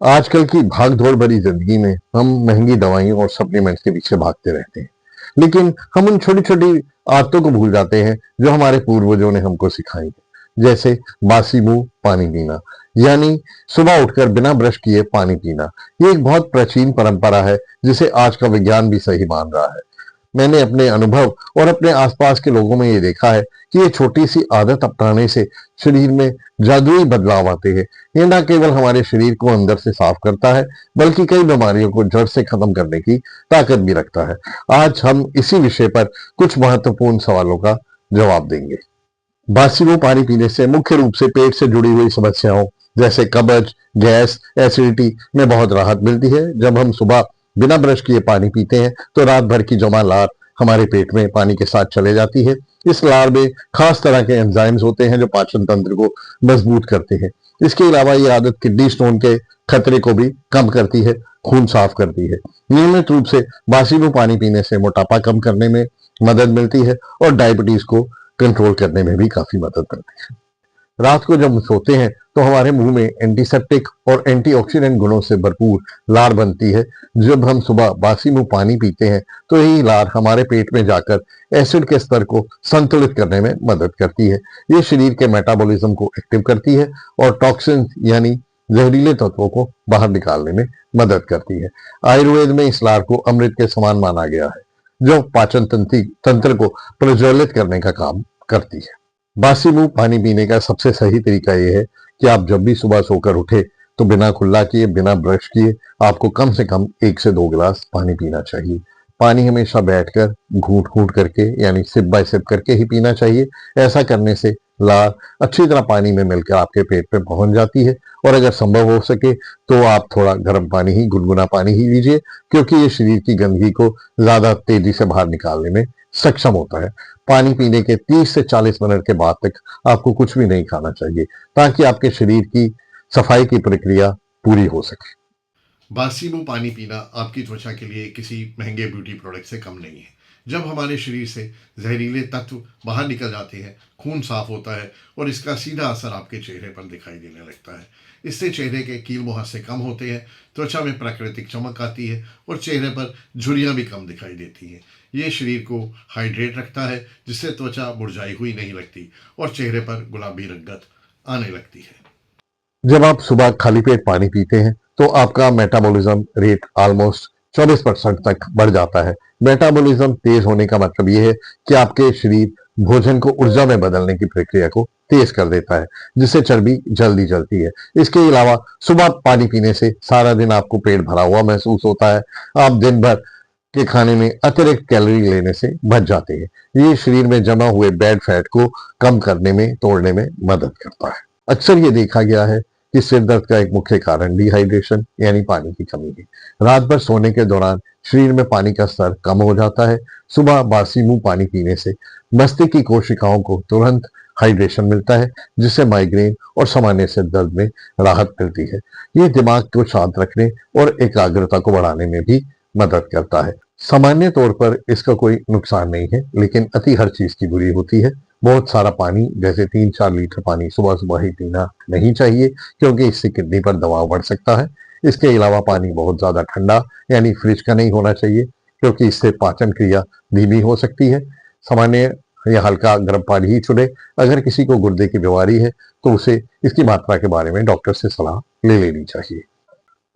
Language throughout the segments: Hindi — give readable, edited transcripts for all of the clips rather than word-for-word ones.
आजकल की भाग-दौड़ भरी जिंदगी में हम महंगी दवाइयों और सप्लीमेंट्स के पीछे भागते रहते हैं। लेकिन हम उन छोटी-छोटी आदतों को भूल जाते हैं जो हमारे पूर्वजों ने हमको सिखाई। जैसे बासी मुंह पानी पीना, यानी सुबह उठकर बिना ब्रश किए पानी पीना। ये एक बहुत प्राचीन परंपरा है जिसे आज का विज्ञान भी सही मान रहा है। मैंने अपने अनुभव और अपने आसपास के लोगों में ये देखा है कि ये छोटी सी आदत अपनाने से शरीर में जादुई बदलाव आते हैं। ये न केवल हमारे शरीर को अंदर से साफ करता है, बल्कि कई बीमारियों को जड़ से खत्म करने की ताकत भी रखता है। आज हम इसी विषय पर कुछ महत्वपूर्ण सवालों का जवाब देंगे। बासी मुंह पानी पीने से मुख्य रूप से पेट से जुड़ी हुई समस्याओं जैसे कब्ज, गैस, एसिडिटी में बहुत राहत मिलती है। जब हम सुबह बिना ब्रश किए पानी पीते हैं तो रात भर की जमा लार हमारे पेट में पानी के साथ चले जाती है। इस लार में खास तरह के एंजाइम्स होते हैं जो पाचन तंत्र को मजबूत करते हैं। इसके अलावा ये आदत किडनी स्टोन के खतरे को भी कम करती है, खून साफ करती है। नियमित रूप से बासी मुंह पानी पीने से मोटापा कम करने में मदद मिलती है और डायबिटीज को कंट्रोल करने में भी काफी मदद मिलती है। रात को जब हम सोते हैं तो हमारे मुंह में एंटीसेप्टिक और एंटीऑक्सीडेंट गुणों से भरपूर लार बनती है। जब हम सुबह बासी मुंह पानी पीते हैं तो यही लार हमारे पेट में जाकर एसिड के स्तर को संतुलित करने में मदद करती है। ये शरीर के मेटाबॉलिज्म को एक्टिव करती है और टॉक्सिन यानी जहरीले तत्वों को बाहर निकालने में मदद करती है। आयुर्वेद में इस लार को अमृत के समान माना गया है, जो पाचन तंत्र को प्रज्वलित करने का काम करती है। बासी मुंह पानी पीने का सबसे सही तरीका यह है कि आप जब भी सुबह सोकर उठे तो बिना कुल्ला किए, बिना ब्रश किए आपको कम से कम 1 से 2 गिलास पानी पीना चाहिए। पानी हमेशा बैठकर घूंट-घूंट करके यानी सिप बाय सिप करके ही पीना चाहिए। ऐसा करने से लार अच्छी तरह पानी में मिलकर आपके पेट में पहुंच जाती है और अगर संभव हो सके तो आप थोड़ा गर्म पानी ही, गुनगुना पानी ही लीजिए, क्योंकि ये शरीर की गंदगी को ज्यादा तेजी से बाहर निकालने में सक्षम होता है। पानी पीने के 30 से 40 मिनट के बाद तक आपको कुछ भी नहीं खाना चाहिए ताकि आपके शरीर की सफाई की प्रक्रिया पूरी हो सके। बासी मुंह पानी पीना आपकी त्वचा के लिए किसी महंगे ब्यूटी प्रोडक्ट से कम नहीं है। जब हमारे शरीर से जहरीले तत्व बाहर निकल जाते हैं, खून साफ होता है और इसका सीधा असर आपके चेहरे पर दिखाई देने लगता है। इससे चेहरे के कील मुहासे कम होते हैं, त्वचा में प्राकृतिक चमक आती है और चेहरे पर झुर्रियाँ भी कम दिखाई देती हैं। ये शरीर को हाइड्रेट रखता है, जिससे त्वचा मुरझाई हुई नहीं लगती और चेहरे पर गुलाबी रंगत आने लगती है। जब आप सुबह खाली पेट पानी पीते हैं तो आपका मेटाबॉलिज्म रेट ऑलमोस्ट 24% तक बढ़ जाता है। मेटाबॉलिज्म तेज होने का मतलब यह है कि आपके शरीर भोजन को ऊर्जा में बदलने की प्रक्रिया को तेज कर देता है, जिससे चर्बी जल्दी जलती है। इसके अलावा सुबह पानी पीने से सारा दिन आपको पेट भरा हुआ महसूस होता है। आप दिन भर के खाने में अतिरिक्त कैलोरी लेने से बच जाते हैं। ये शरीर में जमा हुए बैड फैट को कम करने में, तोड़ने में मदद करता है। अक्सर ये देखा गया है कि सिर दर्द का एक मुख्य कारण डिहाइड्रेशन यानी पानी की कमी है। रात भर सोने के दौरान शरीर में पानी का स्तर कम हो जाता है। सुबह बासी मुंह पानी पीने से मस्तिष्क की कोशिकाओं को तुरंत हाइड्रेशन मिलता है, जिससे माइग्रेन और सामान्य सिर दर्द में राहत मिलती है। ये दिमाग को शांत रखने और एकाग्रता को बढ़ाने में भी मदद करता है। सामान्य तौर पर इसका कोई नुकसान नहीं है, लेकिन अति हर चीज की बुरी होती है। बहुत सारा पानी जैसे 3-4 लीटर पानी सुबह सुबह ही पीना नहीं चाहिए, क्योंकि इससे किडनी पर दबाव बढ़ सकता है। इसके अलावा पानी बहुत ज्यादा ठंडा यानी फ्रिज का नहीं होना चाहिए, क्योंकि इससे पाचन क्रिया धीमी हो सकती है। सामान्य या हल्का गर्म पानी ही चुने। अगर किसी को गुर्दे की बीमारी है तो उसे इसकी मात्रा के बारे में डॉक्टर से सलाह ले लेनी चाहिए।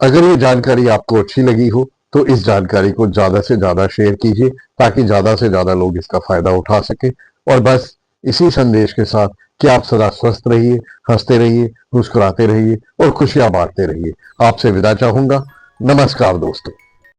अगर ये जानकारी आपको अच्छी लगी हो तो इस जानकारी को ज्यादा से ज्यादा शेयर कीजिए, ताकि ज्यादा से ज्यादा लोग इसका फायदा उठा सके। और बस इसी संदेश के साथ कि आप सदा स्वस्थ रहिए, हंसते रहिए, मुस्कुराते रहिए और खुशियां बांटते रहिए, आपसे विदा चाहूंगा। नमस्कार दोस्तों।